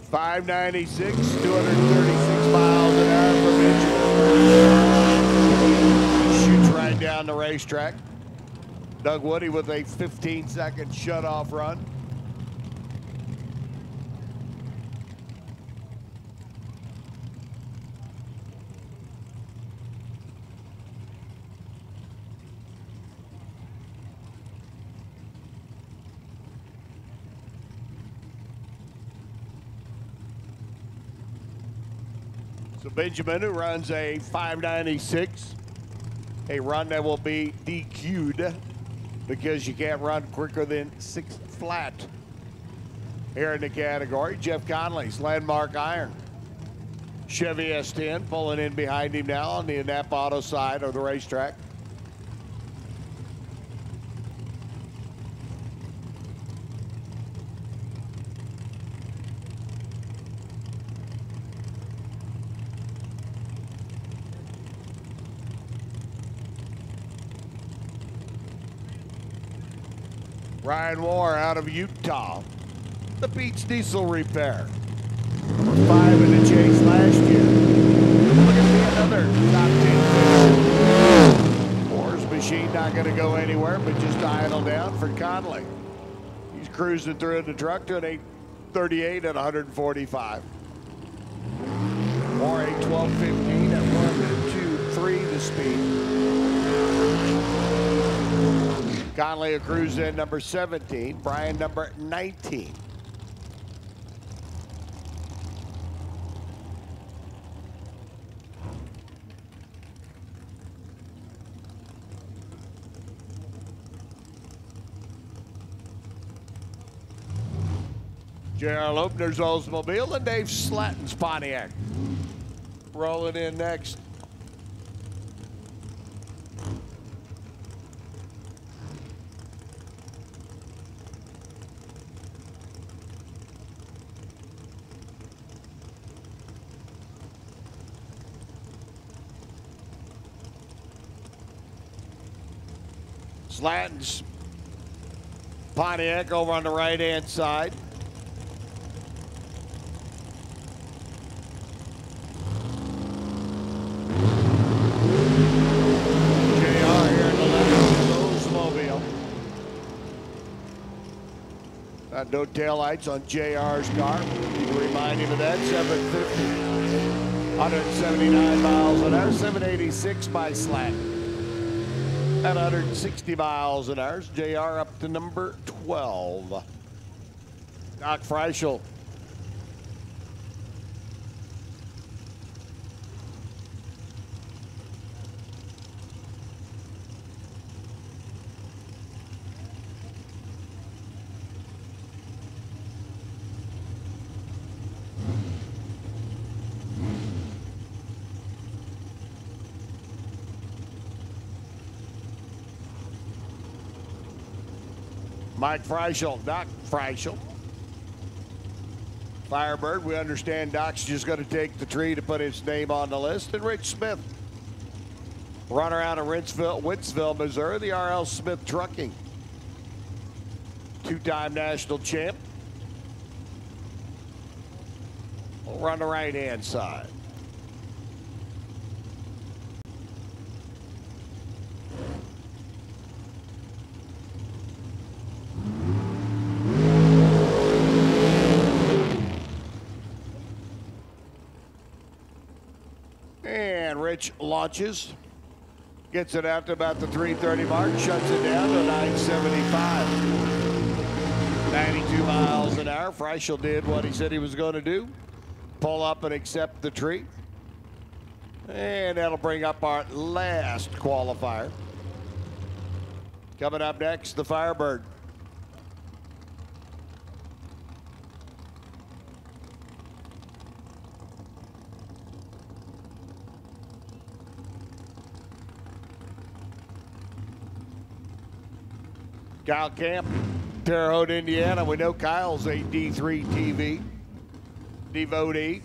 596, 236 miles an hour for Benjamin. Right down the racetrack. Doug Woody with a 15-second shutoff run. So Benjamin, who runs a 596, a run that will be DQ'd because you can't run quicker than 6 flat. Here in the category, Jeff Conley's Landmark Iron. Chevy S10 pulling in behind him now on the Napa Auto side of the racetrack. Ryan Moore out of Utah. The Beach Diesel Repair. Number 5 in the chase last year. Look at me, another top 10 finish. Moore's machine not going to go anywhere, but just idle down for Conley. He's cruising through in the truck to an 838 at 145. Moore 812.15 at 1:02.3 the speed. Conley, a cruise in number 17. Brian, number 19. J.R. Loebner's Oldsmobile and Dave Slatton's Pontiac. Rolling in next. Slatton's Pontiac over on the right-hand side. JR here in the left Oldsmobile. No taillights on JR's car. Need to remind him of that. 750. 179 miles an hour. 786 by Slatton. At 160 miles an hour. JR up to number 12. Doc Freischel. Mike Freischel, Doc Freischel. Firebird, we understand Doc's just going to take the tree to put his name on the list. And Rich Smith, runner out of Wentzville, Missouri, the R.L. Smith Trucking. Two-time national champ. Over on the right-hand side. Rich launches, gets it out to about the 330 mark, shuts it down to 975. 92 miles an hour. Freischel did what he said he was going to do. Pull up and accept the tree. And that'll bring up our last qualifier. Coming up next, the Firebird. Kyle Camp, Terre Haute, Indiana. We know Kyle's a D3 TV devotee.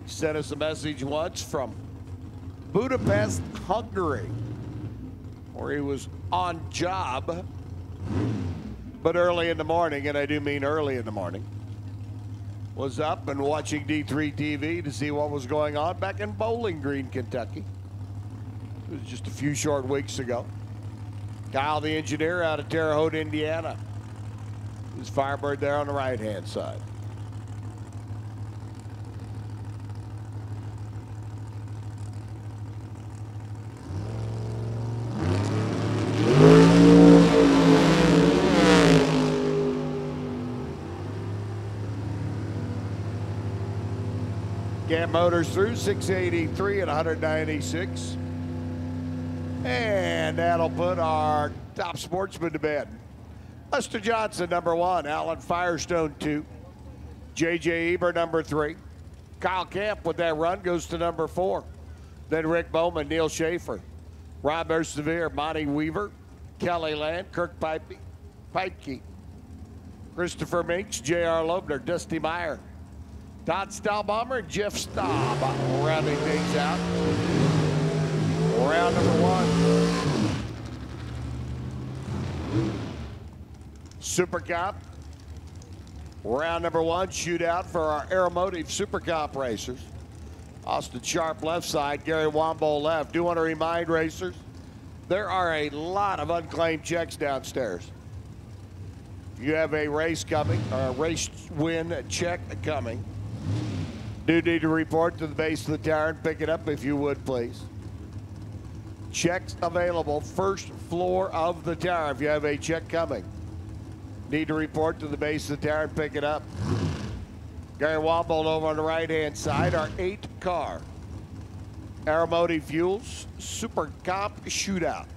He sent us a message once from Budapest, Hungary, where he was on job, but early in the morning, and I do mean early in the morning, was up and watching D3 TV to see what was going on back in Bowling Green, Kentucky. It was just a few short weeks ago. Kyle, the engineer out of Terre Haute, Indiana. There's Firebird there on the right-hand side. Camp Motors through 683 at 196. And that'll put our top sportsman to bed. Lester Johnson, number 1. Alan Firestone, 2. J.J. Eber, number 3. Kyle Camp with that run goes to number 4. Then Rick Bowman, Neil Schaefer, Robert Severe, Monty Weaver, Kelly Land, Kirk Pipeke, Christopher Minks, J.R. Loebner, Dusty Meyer, Todd Stahlbomber, and Jeff Staub rounding things out. Round number 1. Super Cup. Round number 1, shootout for our Aeromotive Super Cup racers. Austin Sharp left side, Gary Womble left. Do want to remind racers, there are a lot of unclaimed checks downstairs. If you have a race coming, or a race win check coming, do need to report to the base of the tower and pick it up if you would, please. Checks available first floor of the tower if you have a check coming. Need to report to the base of the tower and pick it up. Gary Womble over on the right-hand side, our 8-car Aeromotive Fuels Super Comp Shootout.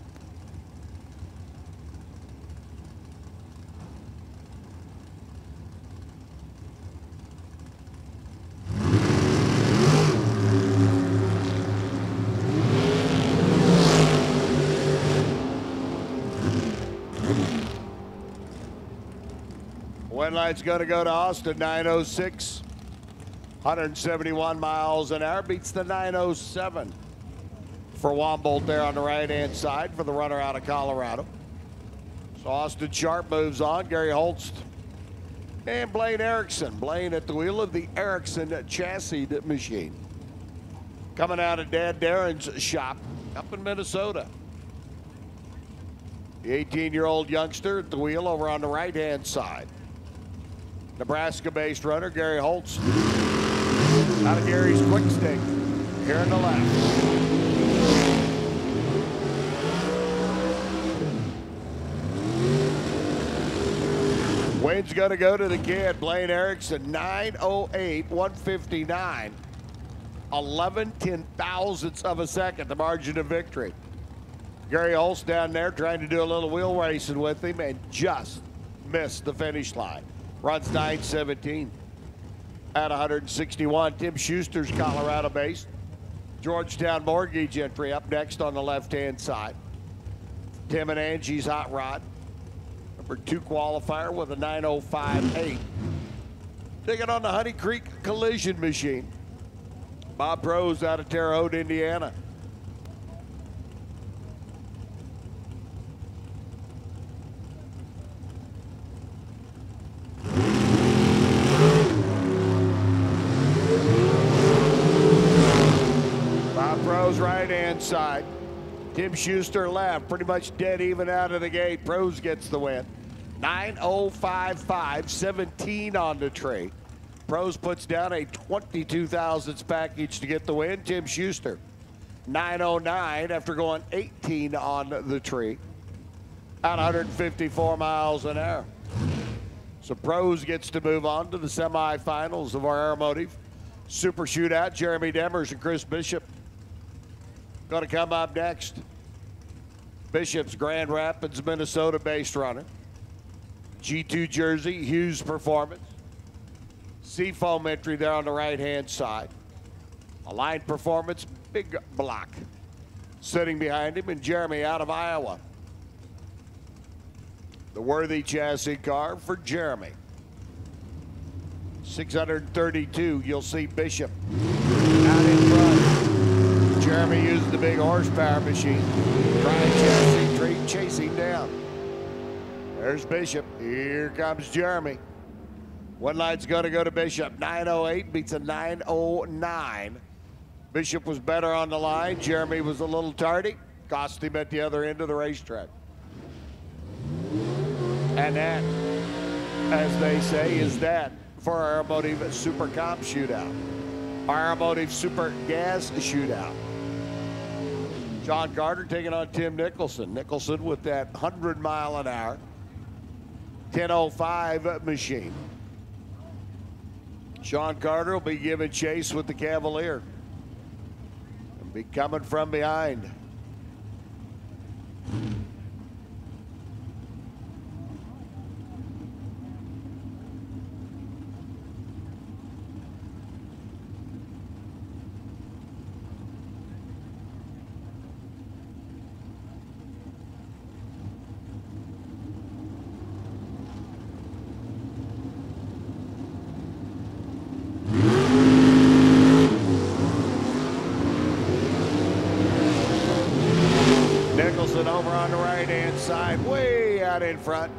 One light's going to go to Austin, 906. 171 miles an hour, beats the 907 for Wambolt there on the right-hand side for the runner out of Colorado. So Austin Sharp moves on. Gary Holst and Blaine Erickson. Blaine at the wheel of the Erickson chassis machine. Coming out of Dad Darren's shop up in Minnesota. The 18-year-old youngster at the wheel over on the right-hand side. Nebraska-based runner Gary Holst. Out of Gary's quick stick here on the left. Win's going to go to the kid, Blaine Erickson, 9:08, 159. 11/10,000ths of a second, the margin of victory. Gary Holst down there trying to do a little wheel racing with him and just missed the finish line. Runs 9:17 at 161. Tim Schuster's Colorado-based. Georgetown Mortgage entry up next on the left-hand side. Tim and Angie's Hot Rod. Number 2 qualifier with a 9:05.8. Taking on the Honey Creek Collision Machine. Bob Prose out of Terre Haute, Indiana. Bob Prose right-hand side. Tim Schuster left, pretty much dead even out of the gate. Prose gets the win. 9:05.5, 17 on the tree. Prose puts down a 22 thousandths package to get the win. Tim Schuster, 9:09 after going 18 on the tree at 154 miles an hour. So Prose gets to move on to the semifinals of our Aeromotive Super Shootout. Jeremy Demers and Chris Bishop going to come up next. Bishop's Grand Rapids, Minnesota-based runner. G2 jersey, Hughes Performance. Seafoam entry there on the right-hand side. Aligned Performance, Big Block. Sitting behind him, and Jeremy out of Iowa. The Worthy chassis car for Jeremy. 632, you'll see Bishop out in front. Jeremy uses the big horsepower machine. Trying chassis tree, chasing down. There's Bishop. Here comes Jeremy. One light's going to go to Bishop. 9:08 beats a 9:09. Bishop was better on the line. Jeremy was a little tardy. Cost him at the other end of the racetrack. And that, as they say, is that for our Aeromotive Super Comp Shootout. Our Aeromotive Super Gas Shootout. John Carter taking on Tim Nicholson. Nicholson with that 100-mile-an-hour 10:05 machine. Sean Carter will be giving chase with the Cavalier. And be coming from behind. Over on the right-hand side, way out in front.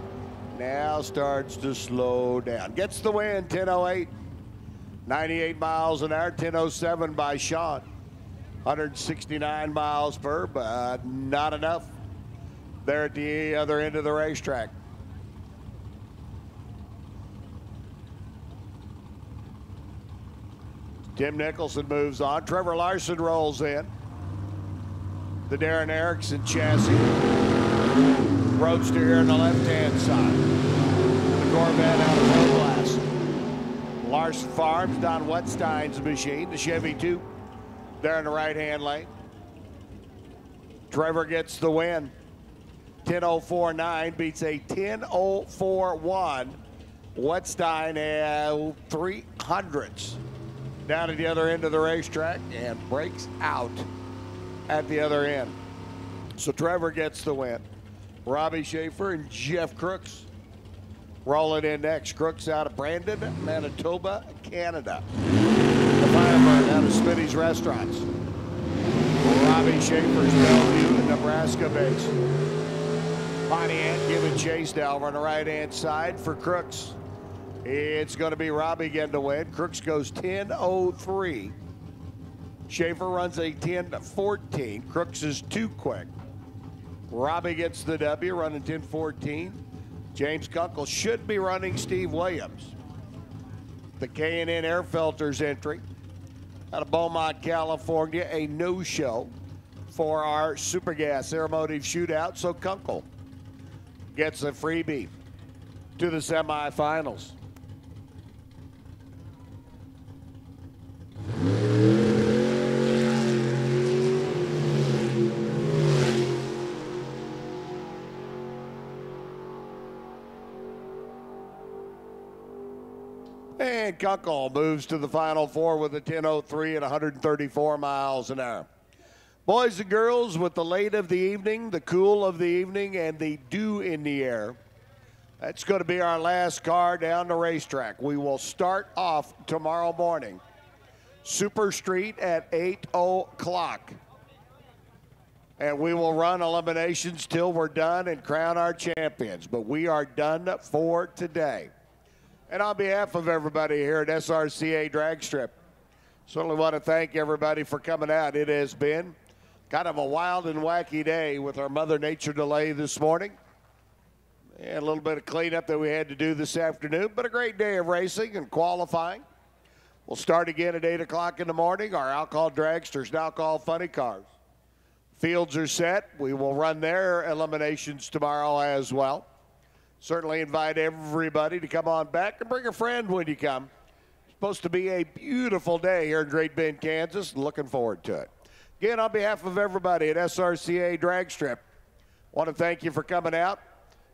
Now starts to slow down. Gets the win, 10:08. 98 miles an hour, 10:07 by Sean. 169 miles per, but not enough. There at the other end of the racetrack. Tim Nicholson moves on. Trevor Larson rolls in. The Darren Erickson chassis. Roadster here on the left-hand side. The Corvette out of Pro Glass. Larson Farms, Don Wetstein's machine. The Chevy 2 there in the right-hand lane. Trevor gets the win. 10:04.9 beats a 10:04.1. Wetstein at 300ths down at the other end of the racetrack and breaks out at the other end. So Trevor gets the win. Robbie Schaefer and Jeff Crooks Rolling in next, Crooks out of Brandon, Manitoba, Canada. The Firebird out of Smitty's Restaurants. Robbie Schaefer's Bellevue, Nebraska base. Pontiac giving chase now on the right-hand side for Crooks. It's going to be Robbie getting to win. Crooks goes 10:03. Schaefer runs a 10:14. Crooks is too quick. Robbie gets the W, running 10:14. James Kunkel should be running Steve Williams. The K&N Air Filters entry out of Beaumont, California, a no-show for our Super Gas Aeromotive Shootout. So Kunkel gets a freebie to the semifinals. And Kunkel moves to the Final Four with a 10:03 at 134 miles an hour. Boys and girls, with the late of the evening, the cool of the evening, and the dew in the air, that's going to be our last car down the racetrack. We will start off tomorrow morning, Super Street at 8 o'clock. And we will run eliminations till we're done and crown our champions. But we are done for today. And on behalf of everybody here at SRCA Drag Strip, certainly want to thank everybody for coming out. It has been kind of a wild and wacky day with our Mother Nature delay this morning. And a little bit of cleanup that we had to do this afternoon, but a great day of racing and qualifying. We'll start again at 8 o'clock in the morning. Our Alcohol Dragsters now called Funny Cars. Fields are set. We will run their eliminations tomorrow as well. Certainly invite everybody to come on back and bring a friend when you come. It's supposed to be a beautiful day here in Great Bend, Kansas. Looking forward to it. Again, on behalf of everybody at SRCA Drag Strip, I want to thank you for coming out,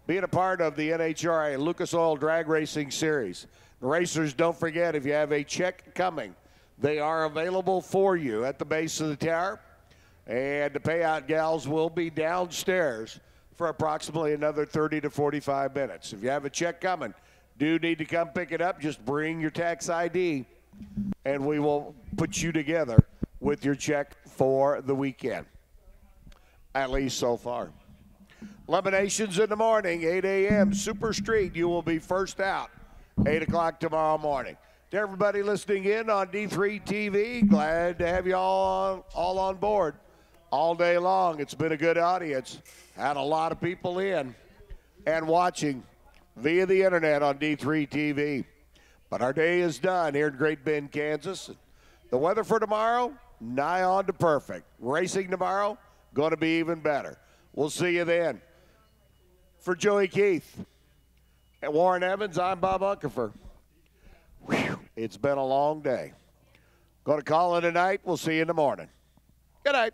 being a part of the NHRA Lucas Oil Drag Racing Series. The racers, don't forget, if you have a check coming, they are available for you at the base of the tower. And the payout gals will be downstairs for approximately another 30 to 45 minutes. If you have a check coming, do need to come pick it up. Just bring your tax ID, and we will put you together with your check for the weekend, at least so far. Eliminations in the morning, 8 a.m. Super Street. You will be first out, 8 o'clock tomorrow morning. To everybody listening in on D3 TV, glad to have you all on board all day long. It's been a good audience. Had a lot of people in and watching via the internet on D3 TV. But our day is done here in Great Bend, Kansas. The weather for tomorrow, nigh on to perfect. Racing tomorrow, going to be even better. We'll see you then. For Joey Keith and Warren Evans, I'm Bob Unkefer. Whew, it's been a long day. Going to call it a night. We'll see you in the morning. Good night.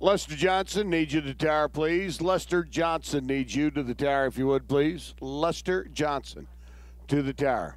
Lester Johnson needs you to the tower, please. Lester Johnson needs you to the tower, if you would, please. Lester Johnson to the tower.